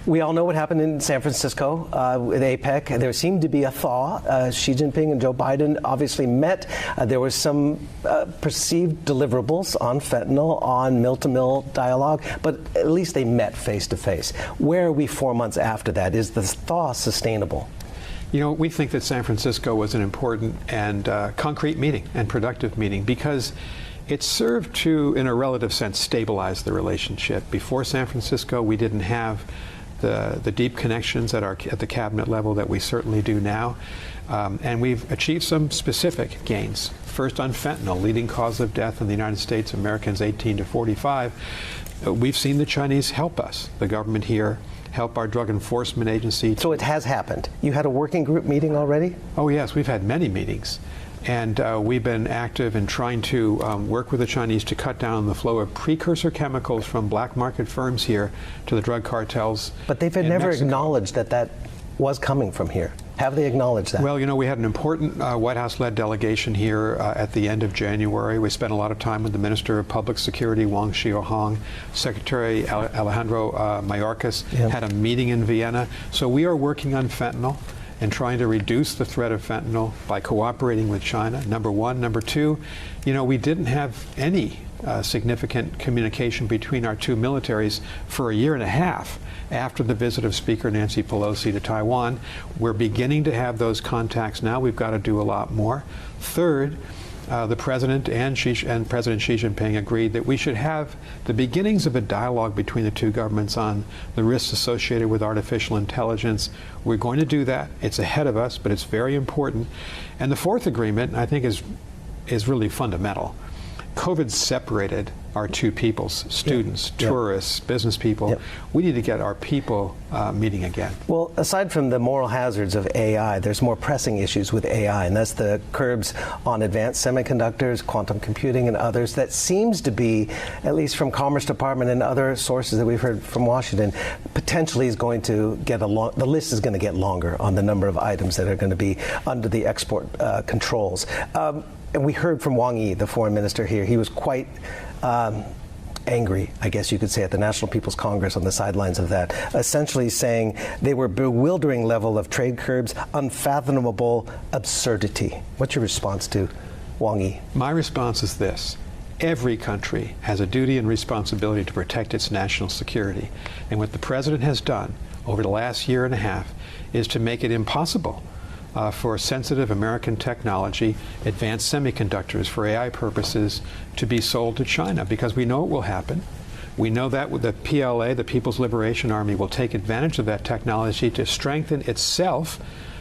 We all know what happened in San Francisco with APEC. There seemed to be a thaw. Xi Jinping and Joe Biden obviously met. There was some perceived deliverables on fentanyl, on mill-to-mill dialogue, but at least they met face-to-face. Where are we 4 months after that? Is the thaw sustainable? You know, we think that San Francisco was an important and concrete meeting and productive meeting because it served to, in a relative sense, stabilize the relationship. Before San Francisco, we didn't have the deep connections at the cabinet level that we certainly do now. And we've achieved some specific gains. First on fentanyl, leading cause of death in the United States, Americans 18 to 45. We've seen the Chinese help us, the government here, help our drug enforcement agency. So it has happened. You had a working group meeting already? Oh yes, we've had many meetings. And we've been active in trying to work with the Chinese to cut down the flow of precursor chemicals from black market firms here to the drug cartels. But they've never acknowledged that that was coming from here. Have they acknowledged that? Well, you know, we had an important White House-led delegation here at the end of January. We spent a lot of time with the Minister of Public Security, Wang Xiaohong. Secretary Alejandro Mayorkas had a meeting in Vienna. So we are working on fentanyl and trying to reduce the threat of fentanyl by cooperating with China, number one. Number two, you know, we didn't have any significant communication between our two militaries for a year and a half after the visit of Speaker Nancy Pelosi to Taiwan. We're beginning to have those contacts now. We've got to do a lot more. Third, the President and President Xi Jinping agreed that we should have the beginnings of a dialogue between the two governments on the risks associated with artificial intelligence. We're going to do that. It's ahead of us, but it's very important. And the fourth agreement, I think, is really fundamental. COVID separated our two peoples, students, tourists, business people. We need to get our people meeting again. Well, aside from the moral hazards of AI, there's more pressing issues with AI, and that's the curbs on advanced semiconductors, quantum computing, and others. That seems to be, at least from Commerce Department and other sources that we've heard from Washington, potentially is going to get the list is going to get longer on the number of items that are going to be under the export controls. And we heard from Wang Yi, the foreign minister here. He was quite angry, I guess you could say, at the National People's Congress on the sidelines of that, essentially saying they were bewildering level of trade curbs, unfathomable absurdity. What's your response to Wang Yi? My response is this. Every country has a duty and responsibility to protect its national security. And what the president has done over the last year and a half is to make it impossible for sensitive American technology, advanced semiconductors for AI purposes, to be sold to China, because we know it will happen. We know that the PLA, the People's Liberation Army, will take advantage of that technology to strengthen itself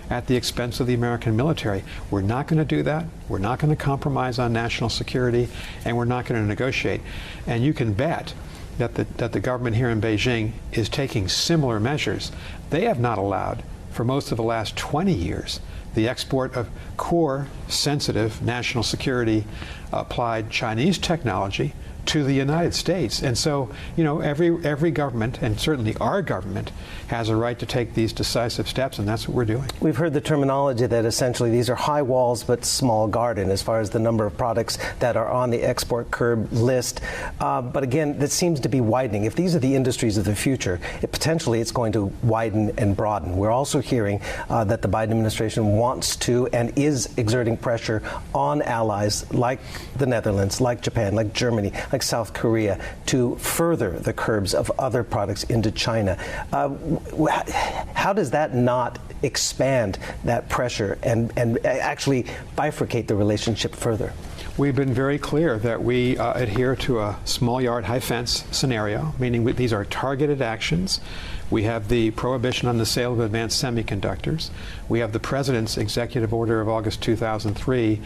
at the expense of the American military. We're not going to do that. We're not going to compromise on national security, and we're not going to negotiate. And you can bet that the government here in Beijing is taking similar measures. They have not allowed, for most of the last 20 years, the export of core, sensitive, national security applied Chinese technology to the United States. And so, you know, every government, and certainly our government, has a right to take these decisive steps, and that's what we're doing. We've heard the terminology that essentially these are high walls but small garden as far as the number of products that are on the export curb list. But again, that seems to be widening. If these are the industries of the future, potentially it's going to widen and broaden. We're also hearing that the Biden administration wants to and is exerting pressure on allies like the Netherlands, like Japan, like Germany, like South Korea, to further the curbs of other products into China. How does that not expand that pressure and actually bifurcate the relationship further? We've been very clear that we adhere to a small yard, high fence scenario, meaning these are targeted actions. We have the prohibition on the sale of advanced semiconductors. We have the President's executive order of August 2003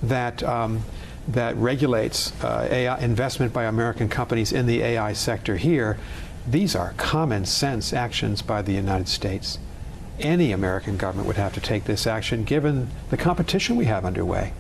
that regulates AI investment by American companies in the AI sector here. These are common sense actions by the United States. Any American government would have to take this action given the competition we have underway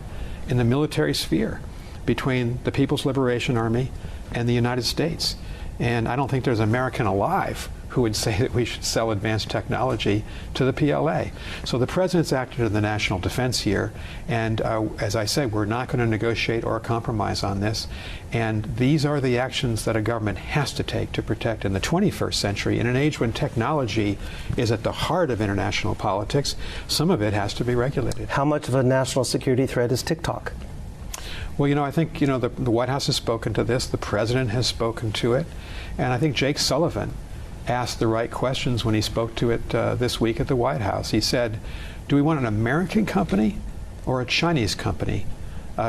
in the military sphere between the People's Liberation Army and the United States. And I don't think there's an American alive who would say that we should sell advanced technology to the PLA. So the president's acted in the national defense here, and as I said, we're not going to negotiate or compromise on this. And these are the actions that a government has to take to protect in the 21st century. In an age when technology is at the heart of international politics, some of it has to be regulated. How much of a national security threat is TikTok? Well, I think, the White House has spoken to this, the president has spoken to it, and I think Jake Sullivan asked the right questions when he spoke to it this week at the White House. He said, do we want an American company or a Chinese company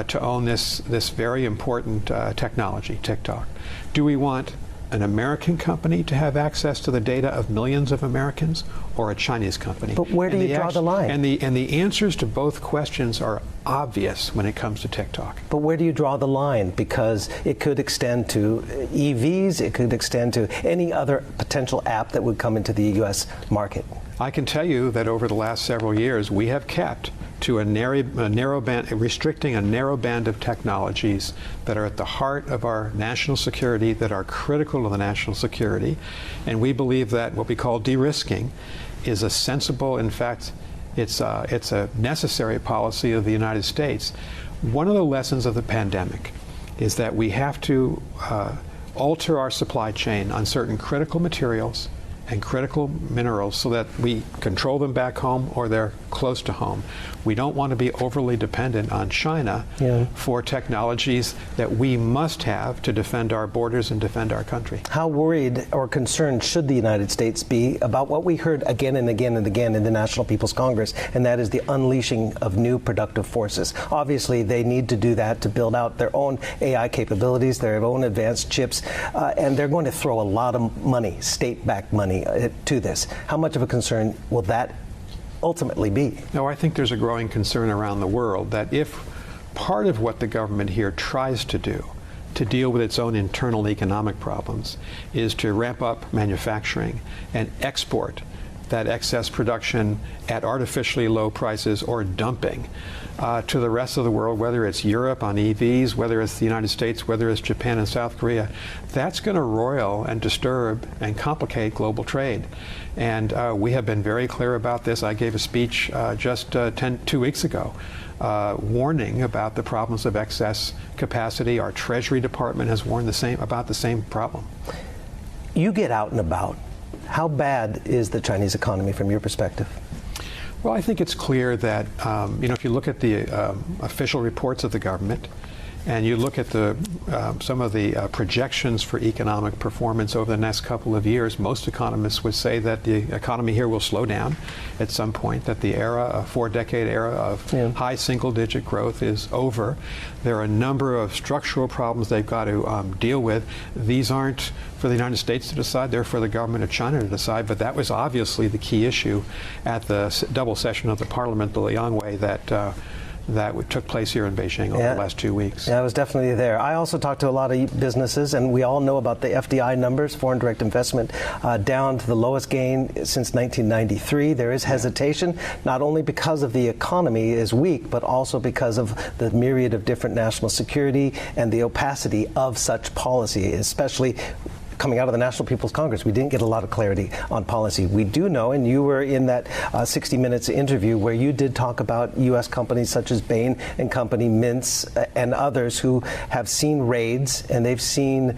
to own this very important technology, TikTok? Do we want an American company to have access to the data of millions of Americans, or a Chinese company? But where do you draw the line? And the answers to both questions are obvious when it comes to TikTok. But where do you draw the line? Because it could extend to EVs, it could extend to any other potential app that would come into the U.S. market. I can tell you that over the last several years, we have kept to a narrow band, restricting a narrow band of technologies that are at the heart of our national security, that are critical to the national security. And we believe that what we call de-risking is a sensible, in fact, it's a necessary policy of the United States. One of the lessons of the pandemic is that we have to alter our supply chain on certain critical materials and critical minerals so that we control them back home or they're close to home. We don't want to be overly dependent on China for technologies that we must have to defend our borders and defend our country. How worried or concerned should the United States be about what we heard again and again and again in the National People's Congress, and that is the unleashing of new productive forces? Obviously, they need to do that to build out their own AI capabilities, their own advanced chips, and they're going to throw a lot of money, state-backed money, to this. How much of a concern will that ultimately be? No, I think there's a growing concern around the world that if part of what the government here tries to do to deal with its own internal economic problems is to ramp up manufacturing and export that excess production at artificially low prices or dumping to the rest of the world, whether it's Europe on EVs, whether it's the United States, whether it's Japan and South Korea, that's going to roil and disturb and complicate global trade. And we have been very clear about this. I gave a speech just 2 weeks ago warning about the problems of excess capacity. Our Treasury Department has warned about the same problem. You get out and about. How bad is the Chinese economy from your perspective? Well, I think it's clear that, if you look at the official reports of the government, and you look at some of the projections for economic performance over the next couple of years, most economists would say that the economy here will slow down at some point, that the four-decade era of high single-digit growth is over. There are a number of structural problems they've got to deal with. These aren't for the United States to decide, they're for the government of China to decide, but that was obviously the key issue at the double session of the Parliament, the Liangwei, that took place here in Beijing over the last 2 weeks. Yeah, I was definitely there. I also talked to a lot of businesses, and we all know about the FDI numbers, foreign direct investment, down to the lowest gain since 1993. There is hesitation, not only because of the economy is weak, but also because of the myriad of different national security and the opacity of such policy, especially coming out of the National People's Congress. We didn't get a lot of clarity on policy. We do know, and you were in that 60 Minutes interview where you did talk about U.S. companies such as Bain and Company, Mintz, and others who have seen raids and they've seen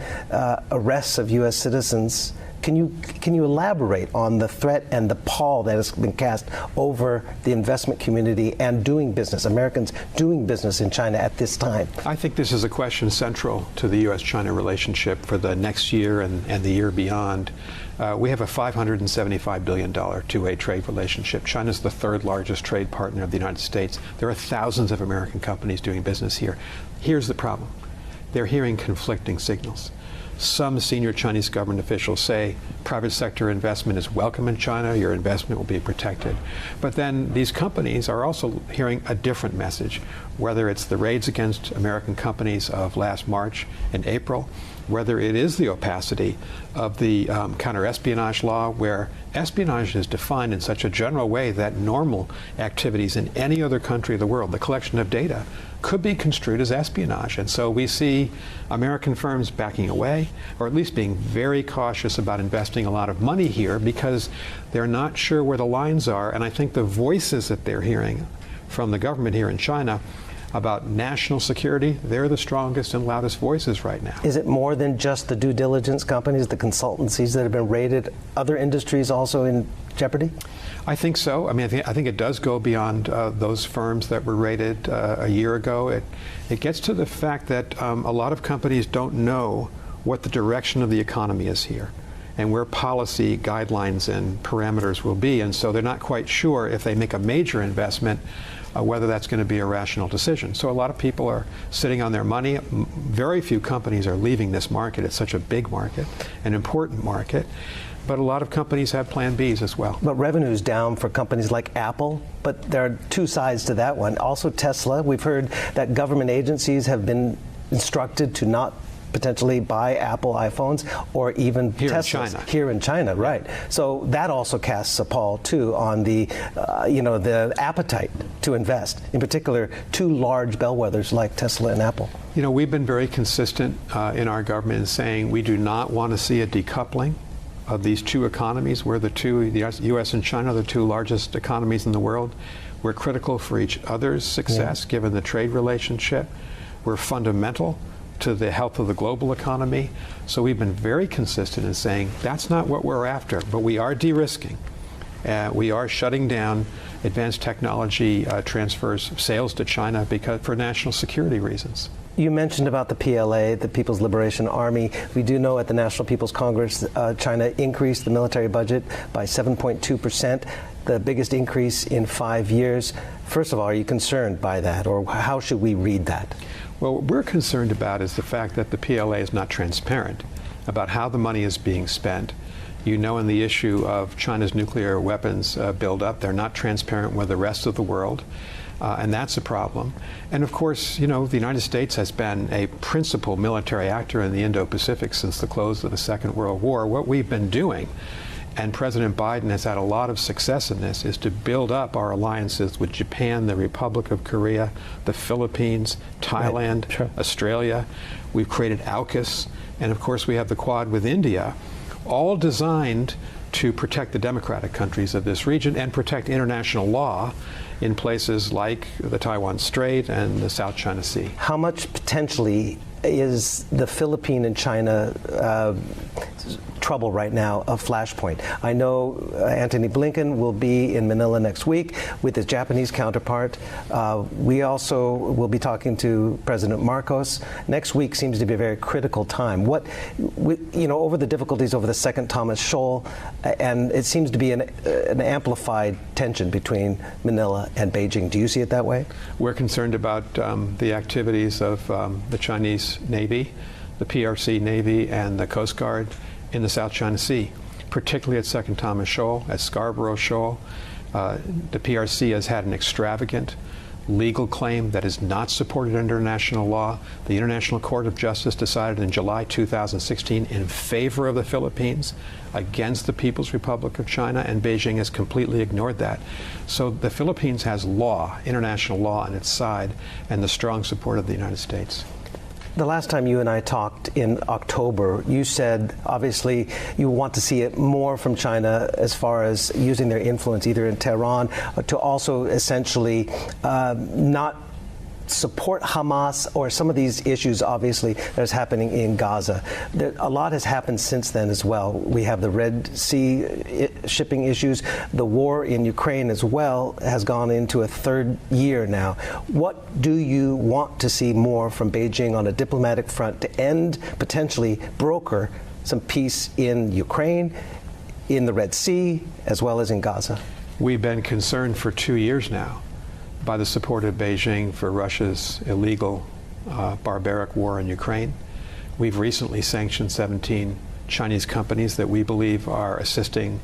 arrests of U.S. citizens. Can you elaborate on the threat and the pall that has been cast over the investment community and doing business, Americans doing business in China at this time? I think this is a question central to the U.S.-China relationship for the next year and the year beyond. We have a $575 billion two-way trade relationship. China's the third largest trade partner of the United States. There are thousands of American companies doing business here. Here's the problem. They're hearing conflicting signals. Some senior Chinese government officials say private sector investment is welcome in China, your investment will be protected. But then these companies are also hearing a different message, whether it's the raids against American companies of last March and April, whether it is the opacity of the counter-espionage law, where espionage is defined in such a general way that normal activities in any other country of the world, the collection of data, could be construed as espionage. And so we see American firms backing away, or at least being very cautious about investing a lot of money here because they're not sure where the lines are. And I think the voices that they're hearing from the government here in China about national security, they're the strongest and loudest voices right now. Is it more than just the due diligence companies, the consultancies that have been raided? Other industries also in jeopardy? I think so. I mean, I think it does go beyond those firms that were raided a year ago. It gets to the fact that a lot of companies don't know what the direction of the economy is here and where policy guidelines and parameters will be. And so they're not quite sure if they make a major investment whether that's going to be a rational decision. So a lot of people are sitting on their money. Very few companies are leaving this market. It's such a big market, an important market. But a lot of companies have plan Bs as well. But revenue's down for companies like Apple, but there are two sides to that one. Also Tesla, we've heard that government agencies have been instructed to not potentially buy Apple iPhones or even Teslas here in China, right? So that also casts a pall too on the, the appetite to invest. In particular, two large bellwethers like Tesla and Apple. You know, we've been very consistent in our government in saying we do not want to see a decoupling of these two economies. We're the U.S. and China, the two largest economies in the world. We're critical for each other's success, given the trade relationship. We're fundamental to the health of the global economy. So we've been very consistent in saying that's not what we're after, but we are de-risking. We are shutting down advanced technology transfers, sales to China for national security reasons. You mentioned about the PLA, the People's Liberation Army. We do know at the National People's Congress, China increased the military budget by 7.2%, the biggest increase in 5 years. First of all, are you concerned by that, or how should we read that? Well, what we're concerned about is the fact that the PLA is not transparent about how the money is being spent. You know, in the issue of China's nuclear weapons buildup, they're not transparent with the rest of the world, and that's a problem. And of course, you know, the United States has been a principal military actor in the Indo-Pacific since the close of the Second World War. What we've been doing, and President Biden has had a lot of success in this, is to build up our alliances with Japan, the Republic of Korea, the Philippines, Thailand, Australia. We've created AUKUS, and of course we have the Quad with India, all designed to protect the democratic countries of this region and protect international law in places like the Taiwan Strait and the South China Sea. How much potentially is the Philippine and China trouble right now a flashpoint? I know Antony Blinken will be in Manila next week with his Japanese counterpart. We also will be talking to President Marcos. Next week seems to be a very critical time. Over the difficulties over the Second Thomas Shoal, and it seems to be an amplified tension between Manila and Beijing. Do you see it that way? We're concerned about the activities of the Chinese Navy, the PRC Navy, and the Coast Guard in the South China Sea, particularly at Second Thomas Shoal, at Scarborough Shoal. The PRC has had an extravagant legal claim that is not supported under international law. The International Court of Justice decided in July 2016 in favor of the Philippines against the People's Republic of China, and Beijing has completely ignored that. So the Philippines has law, international law, on its side, and the strong support of the United States. The last time you and I talked in October, you said obviously you want to see it more from China as far as using their influence either in Tehran to also essentially not support Hamas or some of these issues, obviously, that's happening in Gaza. A lot has happened since then as well. We have the Red Sea shipping issues. The war in Ukraine as well has gone into a third year now. What do you want to see more from Beijing on a diplomatic front to end, potentially broker some peace in Ukraine, in the Red Sea, as well as in Gaza? We've been concerned for 2 years now by the support of Beijing for Russia's illegal, barbaric war in Ukraine. We've recently sanctioned 17 Chinese companies that we believe are assisting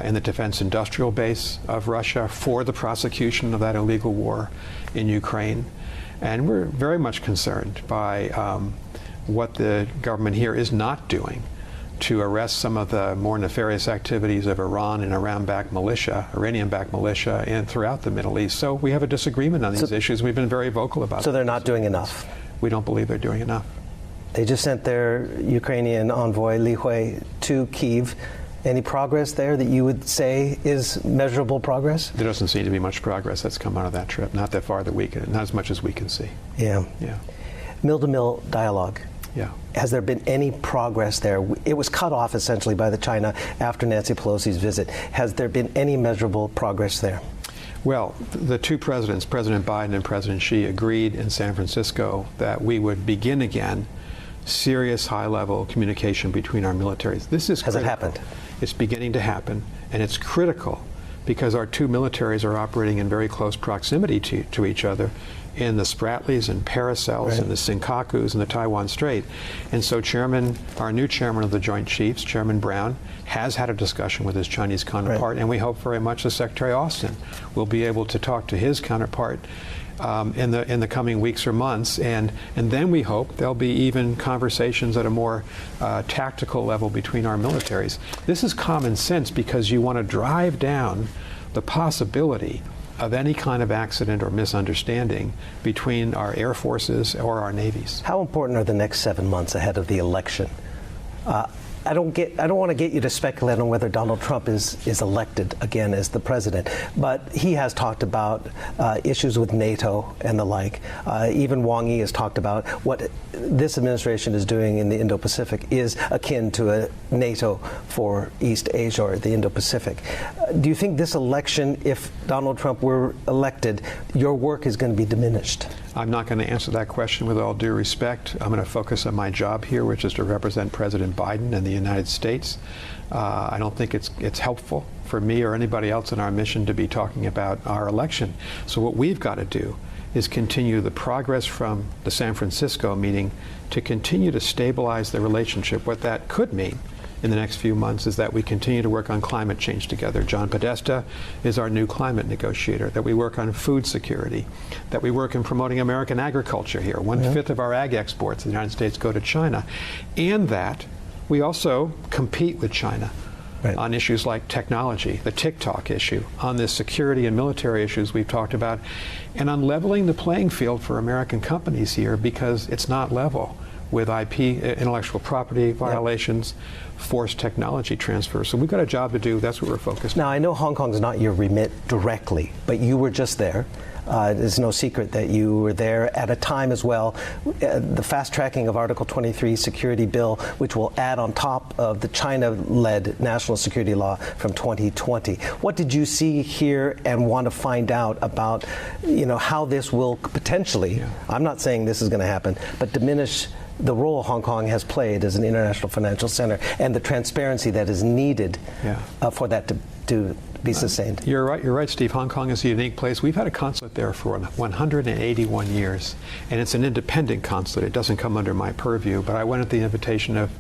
in the defense industrial base of Russia for the prosecution of that illegal war in Ukraine. And we're very much concerned by what the government here is not doing to arrest some of the more nefarious activities of Iran and Iranian-backed militia, and throughout the Middle East. So we have a disagreement on these issues. We've been very vocal about it. So they're not doing enough? We don't believe they're doing enough. They just sent their Ukrainian envoy, Li Hui, to Kyiv. Any progress there that you would say is measurable progress? There doesn't seem to be much progress that's come out of that trip. Not that far that we can, not as much as we can see. Yeah. Yeah. Mill-to-mill dialogue. Yeah. Has there been any progress there? It was cut off essentially by the China after Nancy Pelosi's visit. Has there been any measurable progress there? Well, the two presidents, President Biden and President Xi, agreed in San Francisco that we would begin again serious high-level communication between our militaries. This is critical. Has it happened? It's beginning to happen, and it's critical because our two militaries are operating in very close proximity to each other in the Spratlys and Paracels and the Senkakus and the Taiwan Strait. And so our new chairman of the Joint Chiefs, Chairman Brown, has had a discussion with his Chinese counterpart, and we hope very much that Secretary Austin will be able to talk to his counterpart in the coming weeks or months, and then we hope there'll be even conversations at a more tactical level between our militaries. This is common sense because you want to drive down the possibility of any kind of accident or misunderstanding between our air forces or our navies. How important are the next 7 months ahead of the election? I don't want to get you to speculate on whether Donald Trump is elected again as the president, but he has talked about issues with NATO and the like. Even Wang Yi has talked about what this administration is doing in the Indo-Pacific is akin to a NATO for East Asia or the Indo-Pacific. Do you think this election, if Donald Trump were elected, your work is going to be diminished? I'm not going to answer that question with all due respect. I'm going to focus on my job here, which is to represent President Biden and the United States. I don't think it's helpful for me or anybody else in our mission to be talking about our election. So what we've got to do is continue the progress from the San Francisco meeting to continue to stabilize the relationship. What that could mean in the next few months is that we continue to work on climate change together. John Podesta is our new climate negotiator, that we work on food security, that we work in promoting American agriculture here. 1/5 of our ag exports in the United States go to China, and that we also compete with China on issues like technology, the TikTok issue, on the security and military issues we've talked about, and on leveling the playing field for American companies here, because it's not level with IP, intellectual property violations, forced technology transfer. So we've got a job to do. That's what we're focused on. Now, I know Hong Kong is not your remit directly, but you were just there. It's no secret that you were there at a time as well, the fast-tracking of Article 23 security bill, which will add on top of the China-led national security law from 2020. What did you see here and want to find out about, how this will potentially, I'm not saying this is going to happen, but diminish the role Hong Kong has played as an international financial center and the transparency that is needed for that to be sustained? You're right, Steve. Hong Kong is a unique place. We've had a consulate there for 181 years, and it's an independent consulate. It doesn't come under my purview, but I went at the invitation of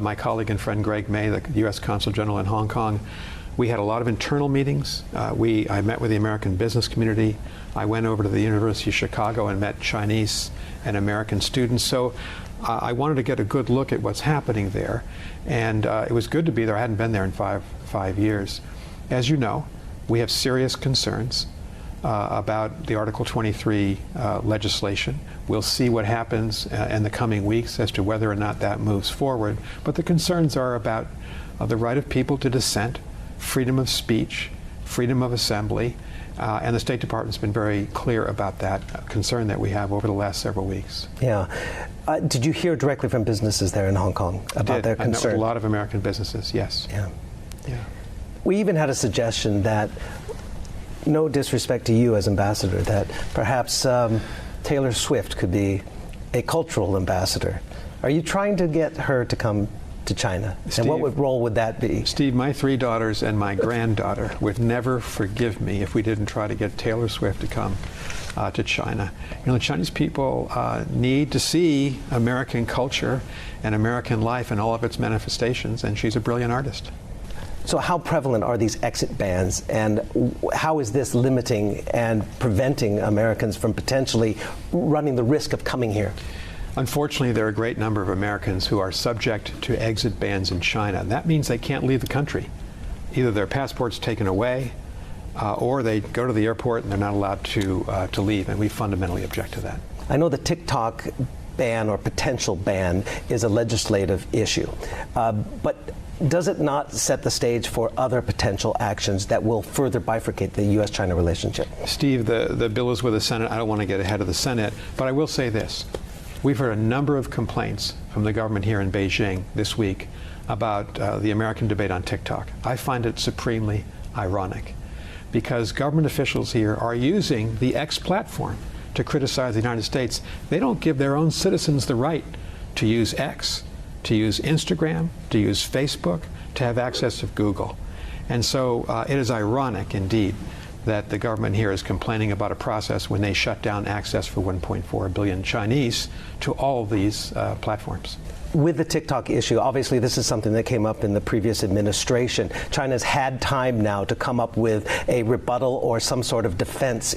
my colleague and friend Greg May, the U.S. Consul General in Hong Kong. We had a lot of internal meetings. I met with the American business community. I went over to the University of Chicago and met Chinese and American students. So I wanted to get a good look at what's happening there, and it was good to be there. I hadn't been there in five years. As you know, we have serious concerns about the Article 23 legislation. We'll see what happens in the coming weeks as to whether or not that moves forward. But the concerns are about the right of people to dissent, freedom of speech, freedom of assembly, and the State Department's been very clear about that concern that we have over the last several weeks. Yeah. Did you hear directly from businesses there in Hong Kong about their concern? I met with a lot of American businesses, yes. Yeah. Yeah. We even had a suggestion that, no disrespect to you as ambassador, that perhaps Taylor Swift could be a cultural ambassador. Are you trying to get her to come to China? Steve, and what role would that be? Steve, my 3 daughters and my granddaughter would never forgive me if we didn't try to get Taylor Swift to come to China. The Chinese people need to see American culture and American life in all of its manifestations, and she's a brilliant artist. So how prevalent are these exit bans, and how is this limiting and preventing Americans from potentially running the risk of coming here? Unfortunately, there are a great number of Americans who are subject to exit bans in China. And that means they can't leave the country. Either their passport's taken away, or they go to the airport and they're not allowed to leave. And we fundamentally object to that. I know the TikTok ban or potential ban is a legislative issue, but does it not set the stage for other potential actions that will further bifurcate the U.S.-China relationship? Steve, the bill is with the Senate. I don't want to get ahead of the Senate, but I will say this. We've heard a number of complaints from the government here in Beijing this week about the American debate on TikTok. I find it supremely ironic because government officials here are using the X platform to criticize the United States. They don't give their own citizens the right to use X, to use Instagram, to use Facebook, to have access to Google. And so it is ironic indeed that the government here is complaining about a process when they shut down access for 1.4 billion Chinese to all of these platforms. With the TikTok issue, obviously this is something that came up in the previous administration. China's had time now to come up with a rebuttal or some sort of defense.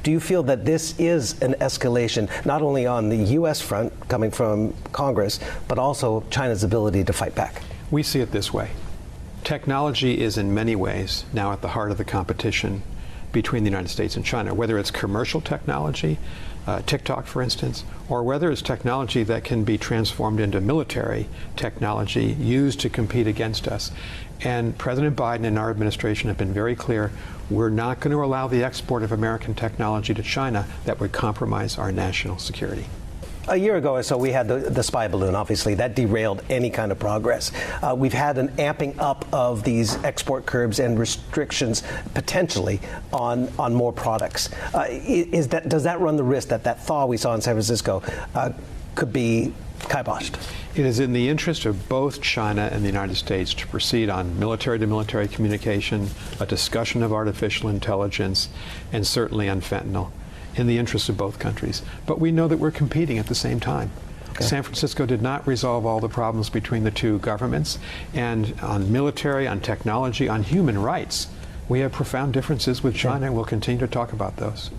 Do you feel that this is an escalation, not only on the U.S. front coming from Congress, but also China's ability to fight back? We see it this way. Technology is in many ways now at the heart of the competition between the United States and China, whether it's commercial technology, TikTok, for instance, or whether it's technology that can be transformed into military technology used to compete against us. And President Biden and our administration have been very clear, we're not going to allow the export of American technology to China that would compromise our national security. A year ago or so, we had the spy balloon, obviously. That derailed any kind of progress. We've had an amping up of these export curbs and restrictions potentially on more products. Does that run the risk that that thaw we saw in San Francisco could be kiboshed? It is in the interest of both China and the United States to proceed on military-to-military communication, a discussion of artificial intelligence, and certainly on fentanyl, in the interest of both countries. But we know that we're competing at the same time. Okay. San Francisco did not resolve all the problems between the two governments. And on military, on technology, on human rights, we have profound differences with China, and we'll continue to talk about those.